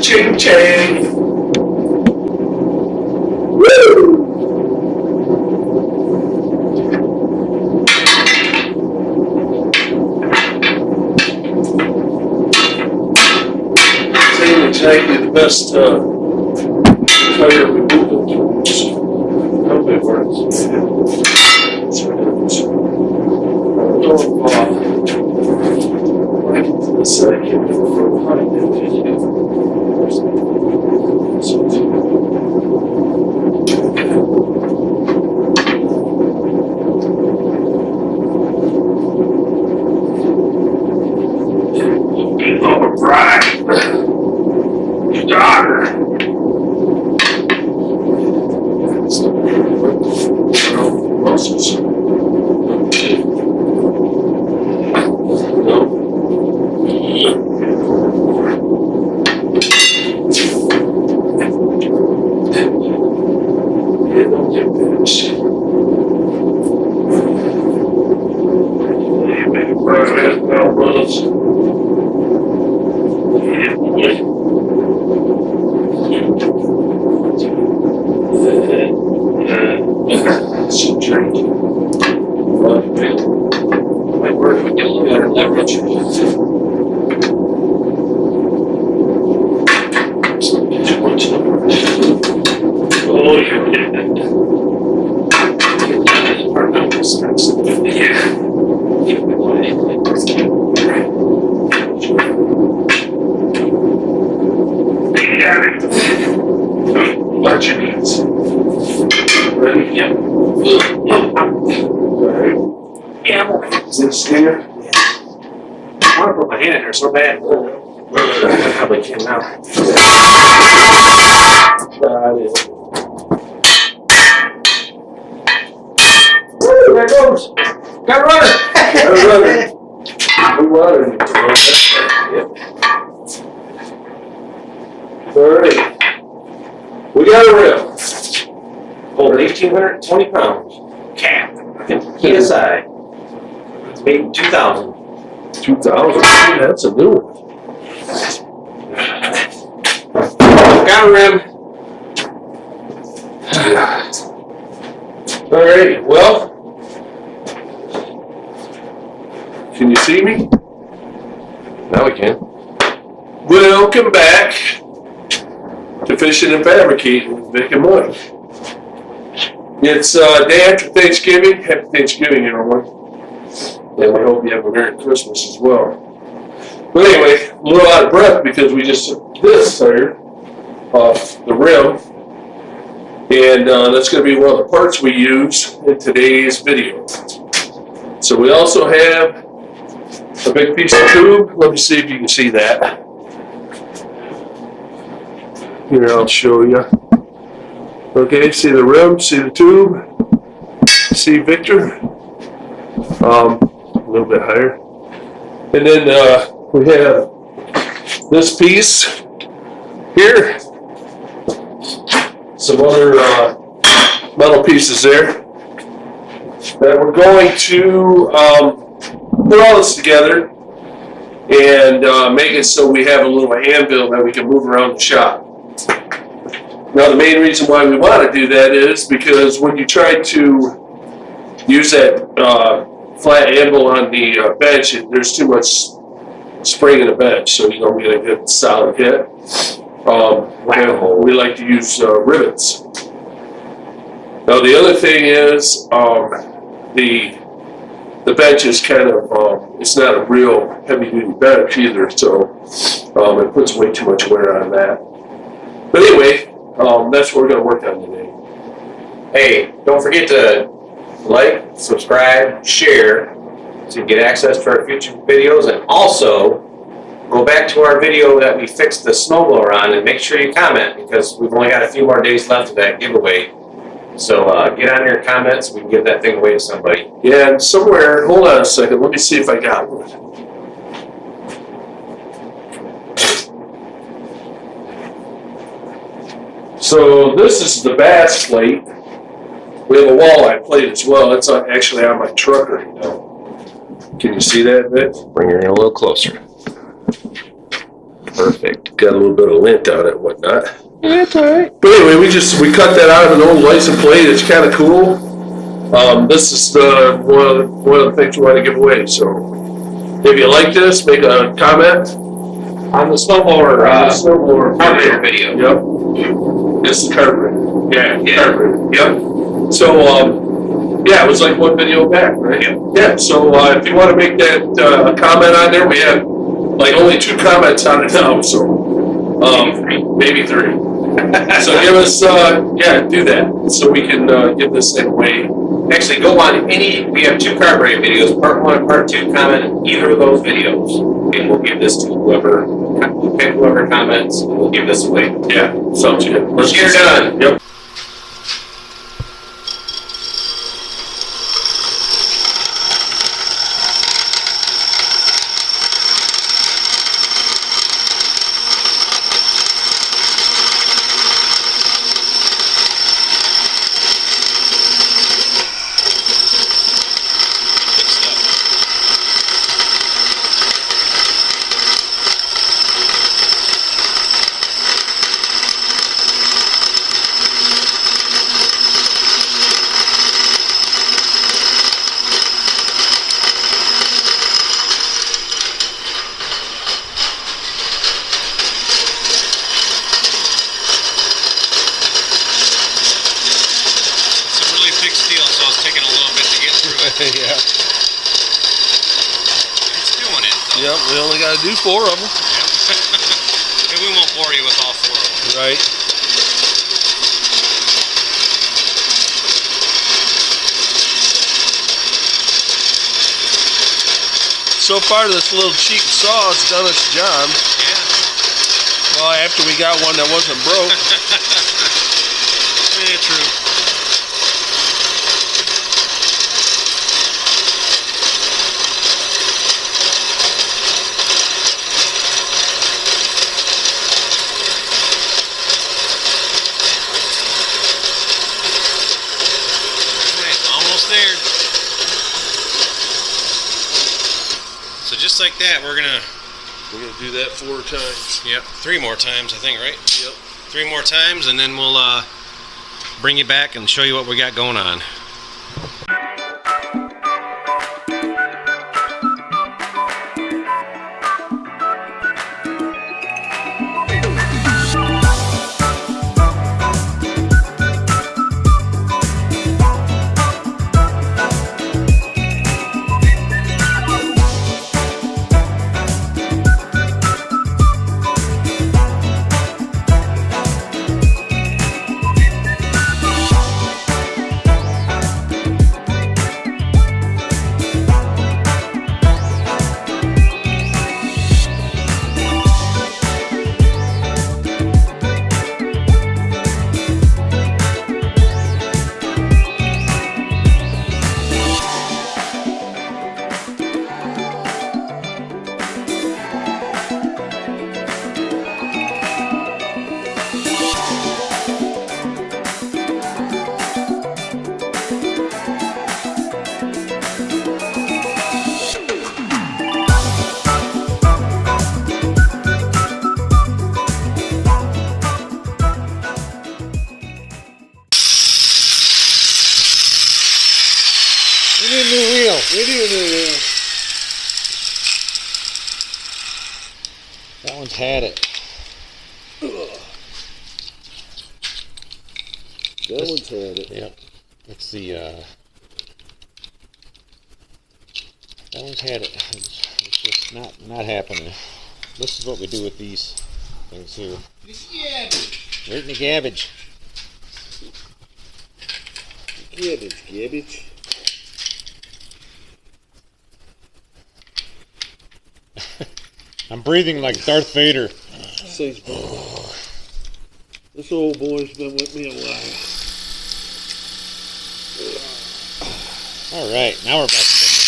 Ching chang. Woo! Same exactly the best tire removal tools. How it works. So when I get to this side, I can't do it for a high all right. Daughter. Muscles. No. Might work if we get a little better leverage. Oh, you're getting it. Yeah. Got it. Large your knees. Ready? Yep. Alright. Yeah. Is it a stinger? Yeah. I want to put my hand in there so bad. I probably can now. Got it. Woo, there it goes. Got a runner. Got a runner. Good runner. Yep. Alright. We got a rim. Holding 1,820 pounds. Cap. PSI. It's made in 2000. 2000? That's a new one. Got a rim. Alright, well. Can you see me? Now we can. Welcome back to Fishing and Fabricating with Vic and Mike. It's day after Thanksgiving. Happy Thanksgiving, everyone. And we hope you have a Merry Christmas as well. But anyway, a little out of breath because we just took this tire off the rim. And that's going to be one of the parts we use in today's video. So we also have a big piece of tube. Let me see if you can see that. Here, I'll show you. Okay, see the rim, see the tube, see Victor, a little bit higher. And then we have this piece here, some other metal pieces there that we're going to put all this together and make it so we have a little anvil that we can move around the shop. Now, the main reason why we want to do that is because when you try to use that flat anvil on the bench, there's too much spring in the bench, so you don't get a good solid hit. We like to use rivets. Now, the other thing is the bench is kind of, it's not a real heavy-duty bench either, so it puts way too much wear on that. But anyway, that's what we're going to work on today. Hey, don't forget to like, subscribe, share to get access to our future videos, and also go back to our video that we fixed the snowblower on and make sure you comment because we've only got a few more days left of that giveaway. So get on your comments, we can give that thing away to somebody. Yeah, and somewhere, hold on a second, let me see if I got one. So this is the bass plate. We have a walleye plate as well. It's actually on my truck right now. Can you see that, Vic? Bring her in a little closer. Perfect. Got a little bit of lint on it and whatnot. Yeah, that's all right. But anyway, we cut that out of an old license plate. It's kind of cool. This is one of the things we want to give away. So if you like this, make a comment On the snowblower, snowblower video. Yep. This is carburetor. Yeah. Carburetor. Yep. So yeah, it was like one video back, right? Yep. Yeah. So if you want to make that comment on there, we have like only 2 comments on it now. So maybe three. So give us do that so we can give this thing away. Actually, go on we have 2 carburetor videos, part 1 and part 2, comment in either of those videos. And we'll give this to whoever comments, and we'll give this away. Yeah, sounds good. Let's get her done. Yep. Yeah. It's doing it, though. Yep, we only got to do 4 of them. Yep. And we won't bore you with all 4 of them. Right. So far, this little cheap saw has done its job. Yeah. Well, after we got one that wasn't broke. Yeah, true. There. So just like that, we're gonna do that 4 times. Yep, 3 more times, I think, right? Yep. 3 more times, and then we'll bring you back and show you what we got going on. We need a new wheel. We need a new wheel. That one's had it. That one's had it. Yep. It's the that one's had it. It's just not happening. This is what we do with these things here. Right in the gabbage. Gabbage. I'm breathing like Darth Vader. This old boy's been with me a while. All right, now we're back to business.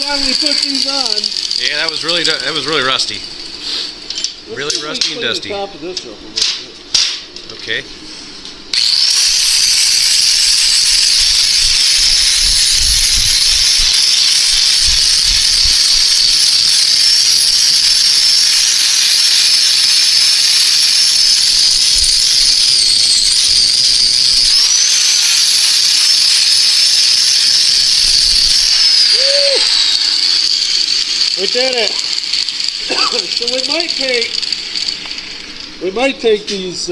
why we put these on. Yeah, that was really rusty. Really Let's rusty and clean dusty. The top of this up a little bit. Okay. We did it. So we might take these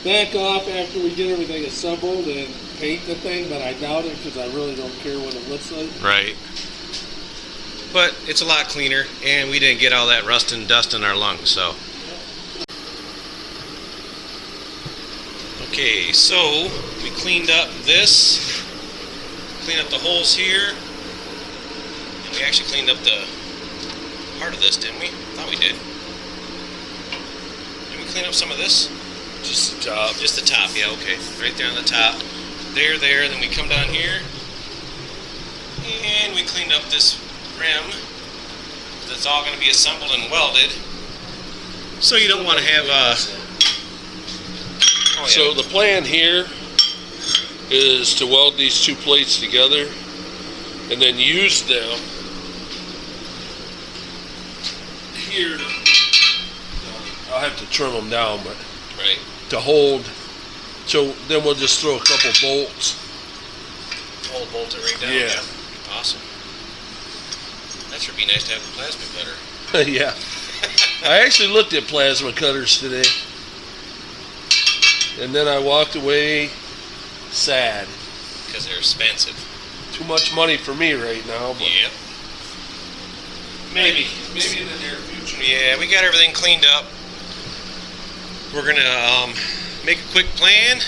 back off after we get everything assembled and paint the thing, but I doubt it because I really don't care what it looks like. Right. But it's a lot cleaner, and we didn't get all that rust and dust in our lungs, so. Okay, so we cleaned up this, cleaned up the holes here, and we actually cleaned up the part of this, didn't we? Thought we did. Did we clean up some of this? Just the top. Just the top, yeah, okay. Right there on the top. There, then we come down here, and we cleaned up this rim that's all going to be assembled and welded. So you don't want to have oh, yeah. So the plan here is to weld these two plates together and then use them here. I'll have to trim them down, but right. to hold. So then we'll just throw a couple bolts. Hold bolt it right down. Yeah. Awesome. That should be nice to have a plasma cutter. Yeah. I actually looked at plasma cutters today. And then I walked away sad. Because they're expensive. Too much money for me right now. But Yep. maybe in the near future. Yeah, we got everything cleaned up. We're gonna make a quick plan,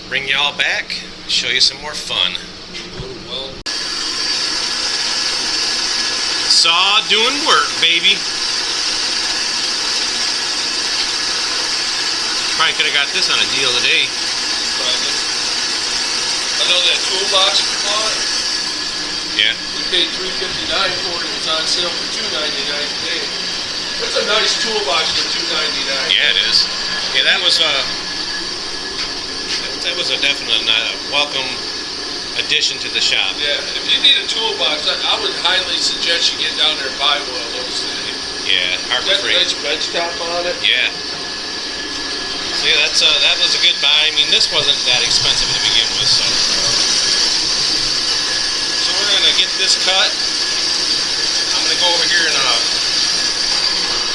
bring y'all back, show you some more fun. Well, Saw doing work, baby. Probably could have got this on a deal today. probably. I know that toolbox we bought. Yeah. We paid $3.59 for it. It was on sale for $2.99 today. That's a nice toolbox for $2.99. Yeah, it is. Yeah, that was a definite welcome addition to the shop. Yeah, if you need a toolbox, I would highly suggest you get down there and buy one of those today. Yeah, Harbor Got a Freight. nice bench top on it. Yeah. So yeah, that was a good buy. I mean, this wasn't that expensive to begin with, so. So we're gonna get this cut. I'm gonna go over here and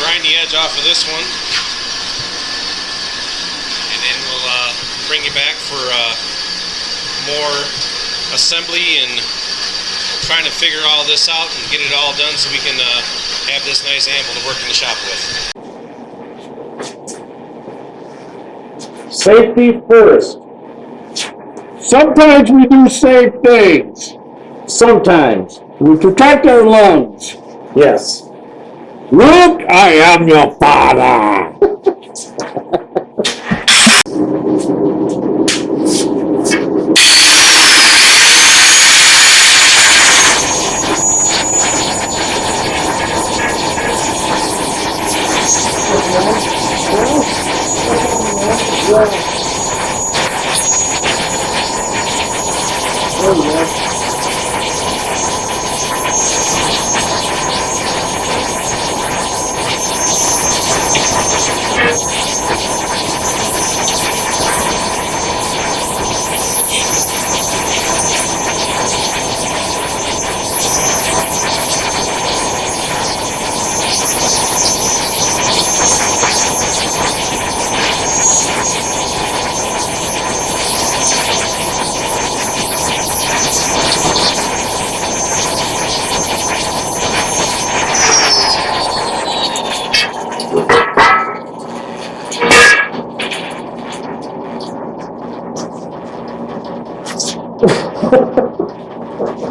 grind the edge off of this one, and then we'll bring you back for more assembly and trying to figure all this out and get it all done so we can have this nice anvil to work in the shop with. Safety first. Sometimes we do safe things. Sometimes. We protect our lungs. Yes. Luke, I am your father.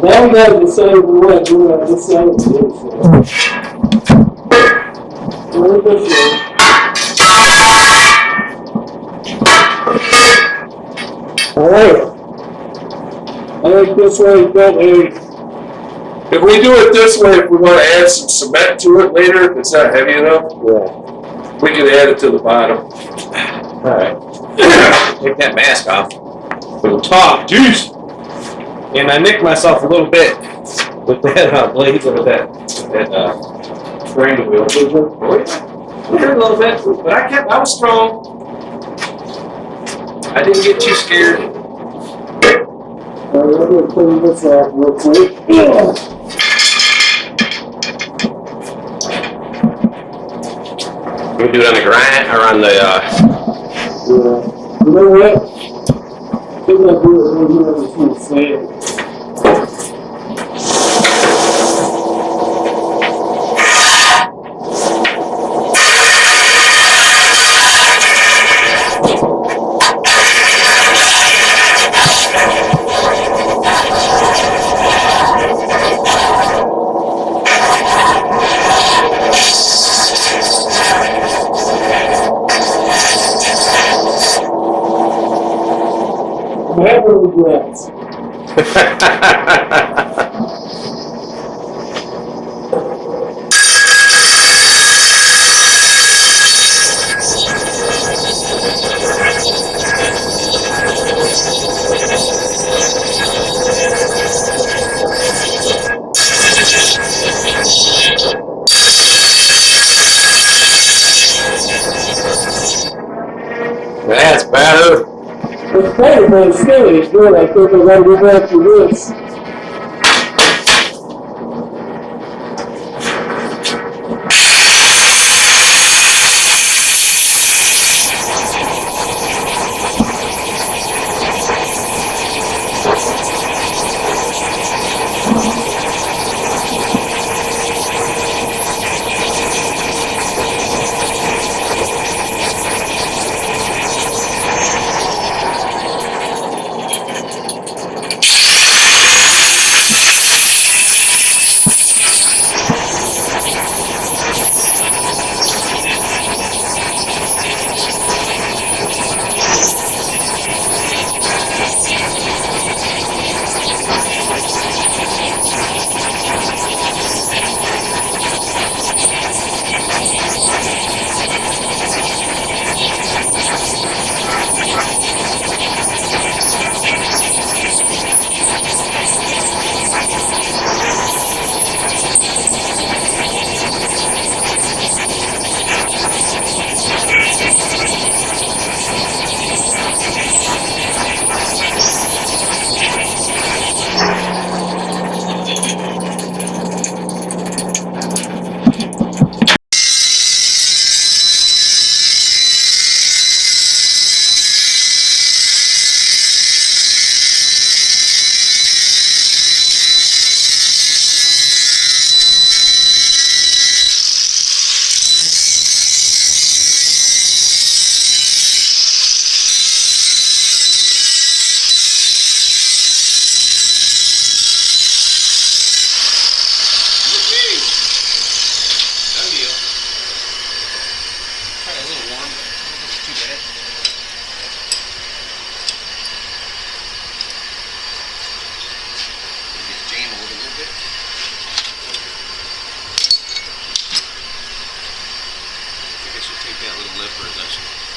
Now we have to say what we're on this side of the We're this way. Alright. I think this way, that way. If we do it this way, if we want to add some cement to it later, if it's not heavy enough, Yeah. we can add it to the bottom. Alright. Take that mask off. For the top, jeez. And I nicked myself a little bit with that blade, with that grinding wheel. Oh, yeah. A little bit, but I was strong. I didn't get too scared. I'm gonna clean this off real quick. We do it on the grind or on the. Yeah. You know what? I think I'll do it right here on the sand. Never regrets. That's better. It's better, but still, it's good. I think I gotta go back to this.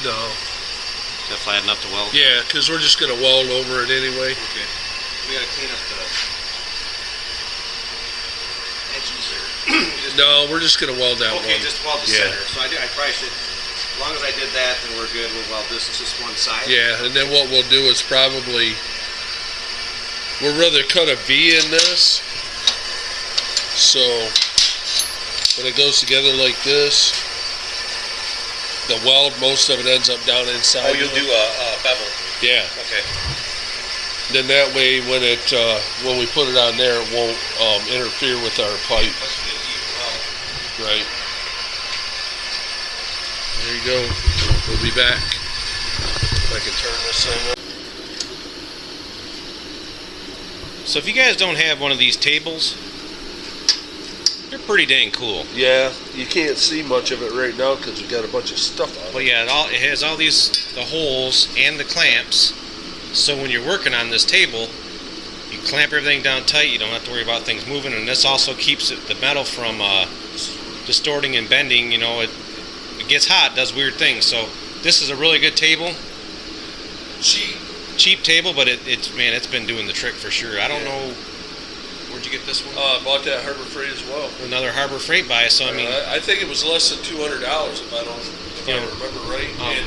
No. Is that flat enough to weld? Yeah, because we're just going to weld over it anyway. Okay. We gotta clean up the edges there. No, we're just going to weld that Okay, one. just weld the Yeah. center. So I probably should, as long as I did that, then we're good. We'll weld this. It's just one side. Yeah, and then what we'll do is probably, we'll rather cut a V in this. So when it goes together like this, the weld, most of it ends up down inside. Oh, you'll do a bevel. Yeah. Okay. Then that way, when it when we put it on there, it won't interfere with our pipe. Right. There you go. We'll be back. If I can turn this thing up. So if you guys don't have one of these tables, they're pretty dang cool. Yeah, you can't see much of it right now because we got a bunch of stuff on it. Well, yeah, it has all these, the holes and the clamps. So when you're working on this table, you clamp everything down tight. You don't have to worry about things moving, and this also keeps the metal from distorting and bending. You know, it gets hot, does weird things. So this is a really good table. Cheap table, but it's been doing the trick for sure. I don't know, where'd you get this one? Bought that Harbor Freight as well. Another Harbor Freight buy. So I mean, I think it was less than $200 if I remember right. And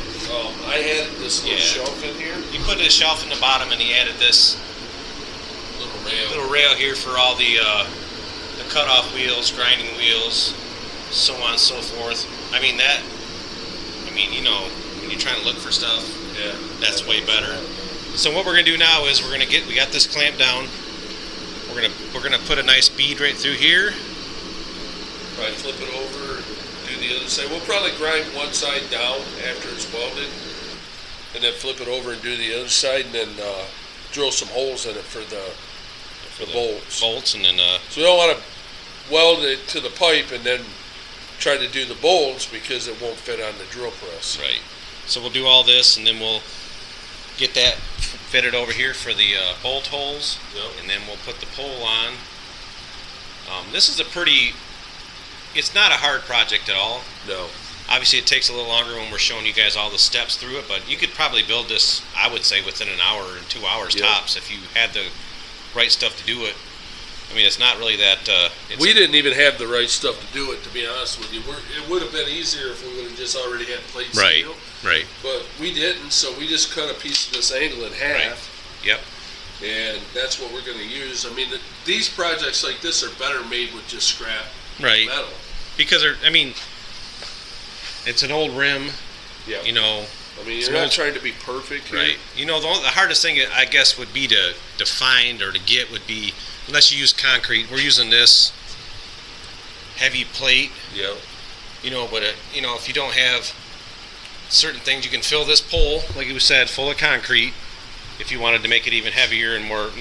I had this little shelf in here. You put a shelf in the bottom, and he added this little rail here for all the cutoff wheels, grinding wheels, so on and so forth. I mean you know, when you're trying to look for stuff, that's way better. So what we're gonna do now is we got this clamp down. We're gonna put a nice bead right through here. Probably flip it over and do the other side. We'll probably grind one side down after it's welded, and then flip it over and do the other side, and then drill some holes in it for the bolts. And then so we don't want to weld it to the pipe and then try to do the bolts because it won't fit on the drill press. Right. So we'll do all this, and then we'll get that fitted over here for the bolt holes. Yep. And then we'll put the pole on. This is it's not a hard project at all. No. Obviously it takes a little longer when we're showing you guys all the steps through it, but you could probably build this, I would say, within an hour or 2 hours tops if you had the right stuff to do it. I mean, it's not really that... we didn't even have the right stuff to do it, to be honest with you. It would have been easier if we would have just already had plate steel. Right. But we didn't, so we just cut a piece of this angle in half. Right. Yep. And that's what we're going to use. I mean, these projects like this are better made with just scrap metal. Because, it's an old rim, Yeah. you know. I mean, you're not trying to be perfect here. Right. You know, the hardest thing, I guess, would be to find or to get would be, unless you use concrete, we're using this heavy plate. Yeah. You know, but, if you don't have certain things, you can fill this pole, like you said, full of concrete, if you wanted to make it even heavier and more,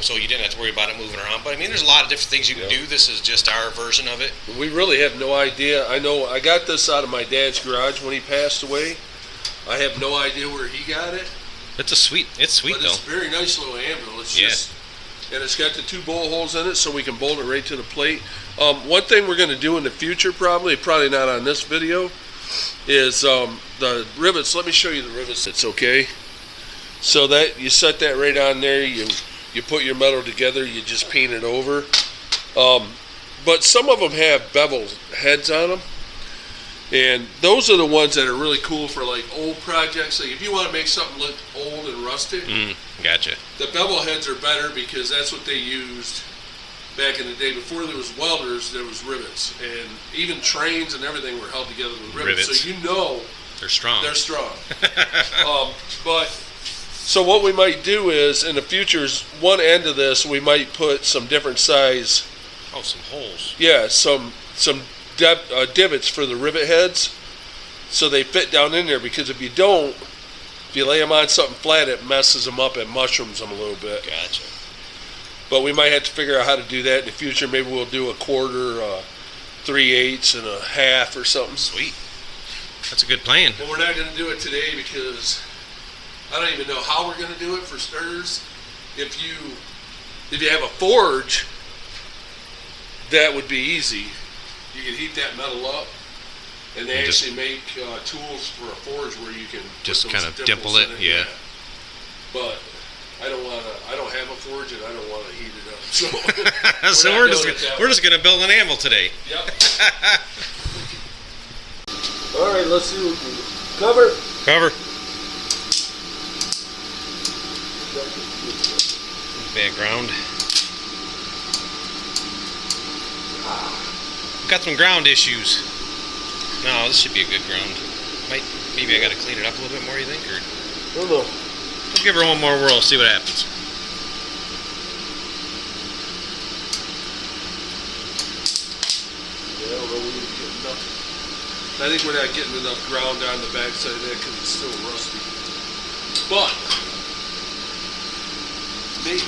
so you didn't have to worry about it moving around. But I mean, there's a lot of different things you can do. This is just our version of it. We really have no idea. I know I got this out of my dad's garage when he passed away. I have no idea where he got it. It's sweet But though. it's a very nice little anvil. It's just, and it's got the 2 bolt holes in it, so we can bolt it right to the plate. One thing we're going to do in the future, probably not on this video, is the rivets. Let me show you the rivets. It's okay. So that you set that right on there. You put your metal together, you just paint it over. But some of them have bevel heads on them. And those are the ones that are really cool for like old projects. Like if you want to make something look old and rusted, Gotcha. the bevel heads are better because that's what they used back in the day. Before there was welders, there was rivets. And even trains and everything were held together with rivets. So you know they're strong. So what we might do is, in the future, one end of this, we might put some different size. Oh, some holes. Yeah, some divots for the rivet heads, so they fit down in there. Because if you lay them on something flat, it messes them up and mushrooms them a little bit. Gotcha. But we might have to figure out how to do that in the future. Maybe we'll do a 1/4, 3/8, and a half or something. Sweet. That's a good plan. But we're not going to do it today because I don't even know how we're going to do it for starters. If you have a forge, that would be easy. You can heat that metal up, and they actually make tools for a forge where you can just put kind those of dimple it. Yeah. But I don't have a forge, and I don't want to heat it up. So, So we're just gonna build an anvil today. Yep. All right, let's see what we can do. Cover. Bad ground. Got some ground issues. No, this should be a good ground. Maybe I got to clean it up a little bit more. You think, or? I don't know. Let's give her one more whirl. See what happens. Yeah, I don't know. We need to get enough. I think we're not getting enough ground on the backside of that because it's still rusty. But maybe.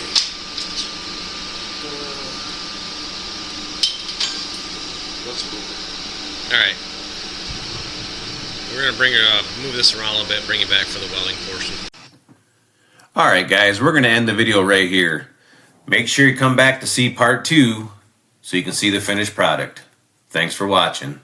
Let's move it. All right. We're gonna move this around a little bit, bring it back for the welding portion. Alright guys, we're going to end the video right here. Make sure you come back to see part 2 so you can see the finished product. Thanks for watching.